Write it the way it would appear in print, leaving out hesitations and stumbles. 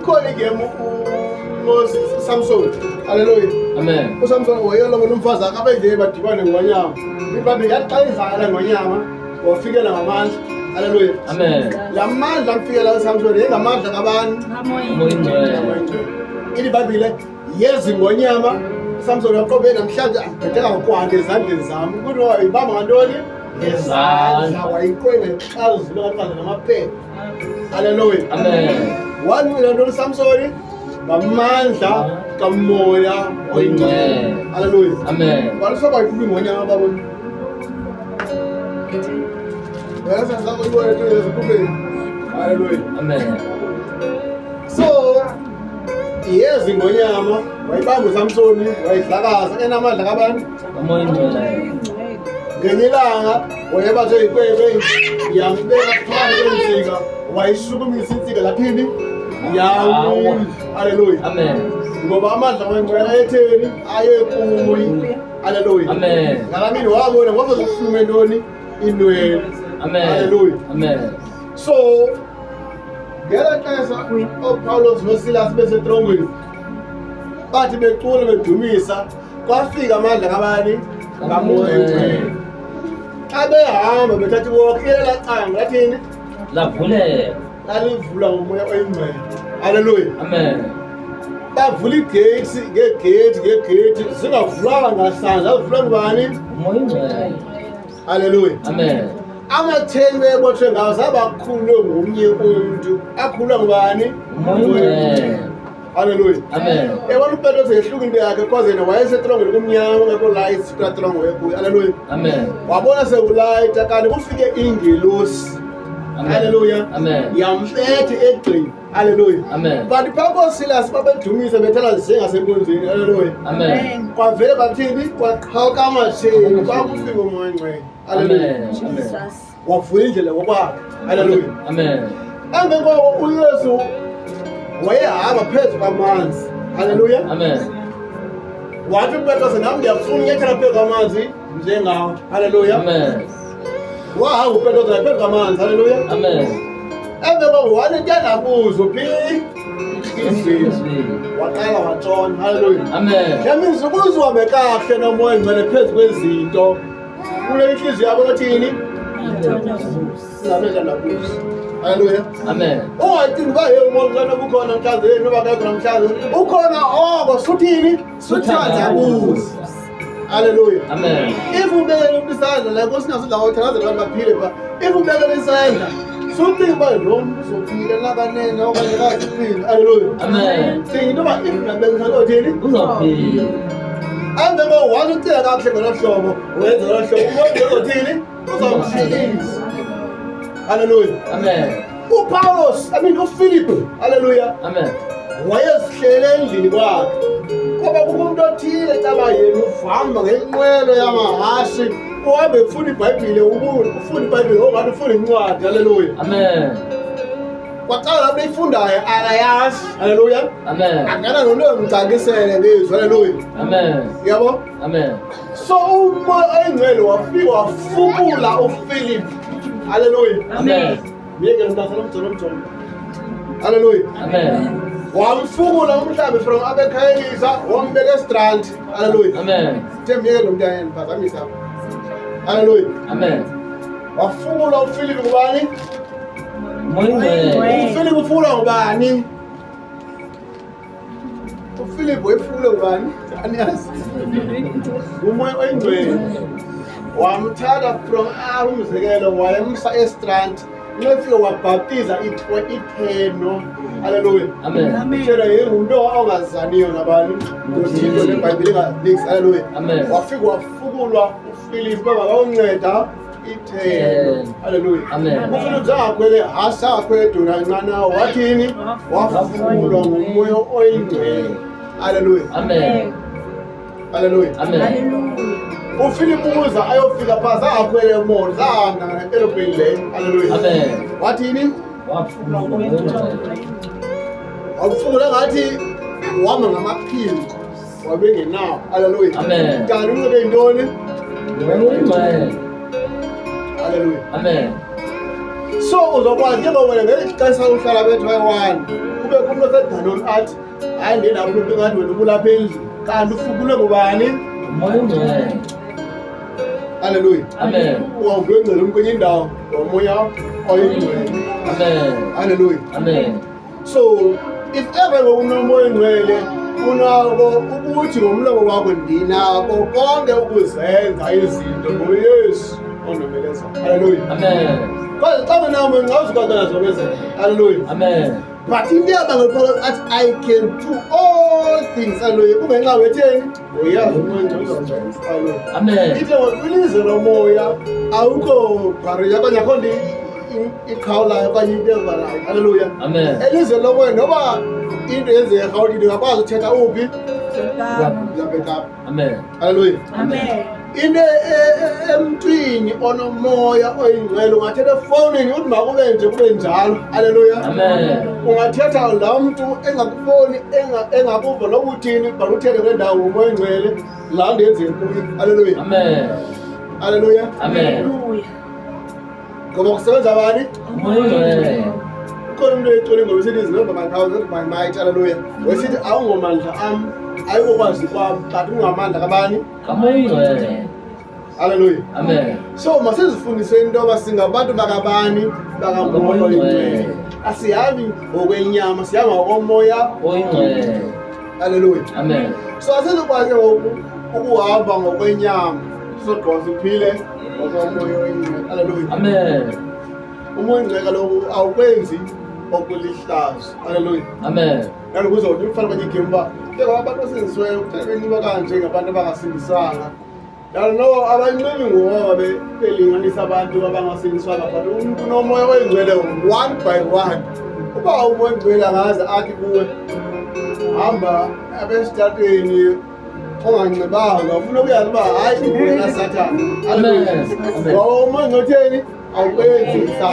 ikhona igame uSamson. Hallelujah. Amen. uSamson wayelo nomfazi akabendle badibane ngonyama. Ibhayibheli yathi izala ngonyama wafikela ngamandla. Hallelujah. Amen. Lamandla afikela uSamson yengamandla kabani? Ili Bhayibheli yezi ngonyama uSamson waqobe namhlanje abhedeka ngokwakhe ezandleni zami. Ukuthi wayibamba ngantoni? Ngezandla wayiqwele xazi lokaqala namaphepha. Hallelujah. Amen. Wanwila lo Samson ngamandla kamoya oyingcwele. Hallelujah. Amen. Walisoba ikhulu ngonyama babo. Yasa sabo iboya ezikubeni. Hallelujah. Amen. So yezi ngonyama wayibamba uSamson wayidlakaza enamandla kabani? Kamoya ingcwele. Ngenyilanga wayeba seyikwebe yambeka phakathi kwensika wayishukumisa insika laphini yawo. Hallelujah. Amen. Ngoba amandla wengcwele ayetheni ayekuyi. Hallelujah. Amen. Ngalamini wabona ngoba zokuhlume ntoni inwele. Amen. Hallelujah. Amen. So ngela xesha uPaulos noSilas besetrongweni bathi becula bedumisa kwafika amandla kabani? Kamoya engcwele. Xa behamba bethatha iwalk ilela canga lathini? Lavuleka. Lalivula ngomoya oyingcwele. Hallelujah. Amen. Bavula igate ngegate zingavulanga ngasandla zavulwa ngubani? Umoya ingcwele. Hallelujah. Amen. Amatheni bebothwe ngawo zabakhulwe ngomnye umuntu akhulwa ngubani? Umoya ingcwele. Hallelujah. Amen. Ebona uPetros ehluka into yakhe cause yena wayesetrongweni kumnyama ngekho light sitratrongwe kuye. Hallelujah. Amen. Wabona sekulayita kanti kufike ingelosi. Hallelujah. Amen. Yambethe egcini. Hallelujah. Amen. Kanti phakathi Silas babedumisa bethela njengasenkonzweni. Hallelujah. Amen. Kwavele bathini kwaqhawuka amasheni kwakufika umoya engcwele. Hallelujah. Wavula indlela ngokwakhe. Hallelujah. Amen. Emva koko uYesu wayehamba phezu kwamanzi. Hallelujah. Amen. Wathi uPetros nami ndiyafuna unyathela phezu kwamanzi njengawe. Hallelujah. Amen. Wahamba uPetros phezu kwamanzi. Hallelujah. Amen. Emva koko wanentandabuzo phi waqala watshona. Hallelujah. Amen. Yamisa ukuze uhambe kakuhle nomoya engcwele phezu kwezinto kule inhliziyo yakho othini? Singabentandabuzo. Hallelujah. Amen. Ungacingi uba ye umoya kukhona mhlawumbe noba akekho namhlanje ukhona oko suthini? Suthandabuze. Hallelujah. Amen. If ubekele umuntu isandla la Nkosi naso la uthandaza abantu baphile pha. If ubekele isandla suthi uba lo muntu uzophila nakanene okanye kaziphila. Hallelujah. Amen. Singi noma if nabekele uthini? Uzophila. Emva koko wazucela kakuhle ngolo hlobo wenza ngolo hlobo umuntu uzothini? Uzomphilisa. Hallelujah. Amen. uPaulos uPhilip. Hallelujah. Amen. Wayezihlele endlini kwakhe ngoba kumuntu othile caba yena uvamba ngenqwelo yamahashi uhambe ufunda iBhayibhile ufunda iBhayibhile okanye ufunda incwadi. Hallelujah. Amen. Kwaqala lapho eyifundayo akayazi. Hallelujah. Amen. Angana noleyo mcacisele ngezwi. Hallelujah. Amen. Yabo? Amen. So umoya oyingcwele wafika wafukula uPhilip. Hallelujah. Amen. Ngeke mntasana umjono. Hallelujah. Amen. Wamfukula umhlambi from abekhayelisa wombeka estrand. Hallelujah. Amen. Thembeke lo mntana phazamisa. Hallelujah. Amen. Wafukula uPhilip ngubani? Umoya ingcwele. uPhilip ufukula ngubani? uPhilip wefukula ngubani? Aniyazi. Umoya oyingcwele. Wamthatha from umzekelo wayemsa estrand. Nefike wabhaptiza itheno. Hallelujah. Amen. Tshela yingumuntu ongazaniyo nabani ngothixo leBhayibhile enganix. Hallelujah. Amen. Wafika wafukulwa uPhilip baba bawunceda itheno. Hallelujah. Amen. uPhilip zangakhwele asakhwele dona kancane wathini wafukulwa ngomoya oyingcwele. Hallelujah. Amen. Hallelujah. Amen. uPhilip uza ayofika pha zangakhwele emoto zahamba nge-aeroplane leyo. Hallelujah. Amen. Wathini? Wafuna umoya ingcwele. Wafukula ngathi wama ngamaphilo wabengenawo. Hallelujah. Amen. Kanti uncede intoni? Umoya ingcwele. Hallelujah. Amen. So uzokwazi njengoba wena ngexesha uhlala bethu bayi-1 kube kumuntu osedanoni athi hayi ndenapho into ngathi wena ubulapha endlini kanti ufukule ngubani? Umoya ongcwele. Haleluya. Amen. Ungangcwele kwenye indawo ngomoya oyingcwele. Amen. Haleluya. Amen. So if ever unomoya ongcwele unako ukuthi ngomlomo wakho ndinako konke ukuzenza izinto ngoYesu onomeleza. Haleluya. Amen. Kodwa xa unamoya ngawuzikwazi zokwenzeka. Haleluya. Amen. But into yabangephakathi athi I can do all things. Haleluya. Kungenxa wetheni uyazi umoya ongcwele uzozenza. Haleluya. Amen. Ithi ngokwilizwe lomoya awukho barrier kanye akho ikhawulayo kanye into evalayo. Haleluya. Amen. Elizwe lomoya noba into yenzeka eRhawutini ungakwazi ukuthetha uphi? Lapha. Amen. Haleluya. Amen. Into emntwini onomoya oyingcwele ungathetha efowunini uthi makube nje kube njalo. Haleluya. Amen. Ungathetha la muntu engakuboni engakuva noba uthini but uthethe kule ndawo ngomoya oyingcwele la nto yenzeka kuyo. Haleluya. Amen. Haleluya. Amen. Ngoba kusebenza bani? Umoya ongcwele. Ukhona umuntu ecole ngoba esithi remember my power not by might. Haleluya. Wesithi awungomandla ami ayikokwazi kwami kanti ungamandla kabani? Umoya ongcwele. Haleluya. Amen. So masizifundise into yoba singabantu bakabani bakamoya oyingcwele. Asihambi ngokwenyama sihamba ngokomoya oyingcwele. Haleluya. Amen. So asizokwazi ukuhamba ngokwenyama sodwa siphile ngokomoya oyingcwele. Haleluya. Amen. Umoya ongcwele kaloku awukwenzi okulihlazo. Haleluya. Amen. Nalokuze uthi ufana kwenye igimba njengoba abantu basindisiweyo kuthiwa beniba kanje ngabantu abangasindiswanga. No, abancimi ngoba belinganisa abantu abangasindiswanga but umuntu unomoya oyingcwele one by one. Uba umoya ongcwele angaze athi kuwe hamba abesitratweni ongancibanga ufuna ukuyazi uba hayi wena Sathane. Haleluya. Ngoba umoya ongcwele awukwenzi sa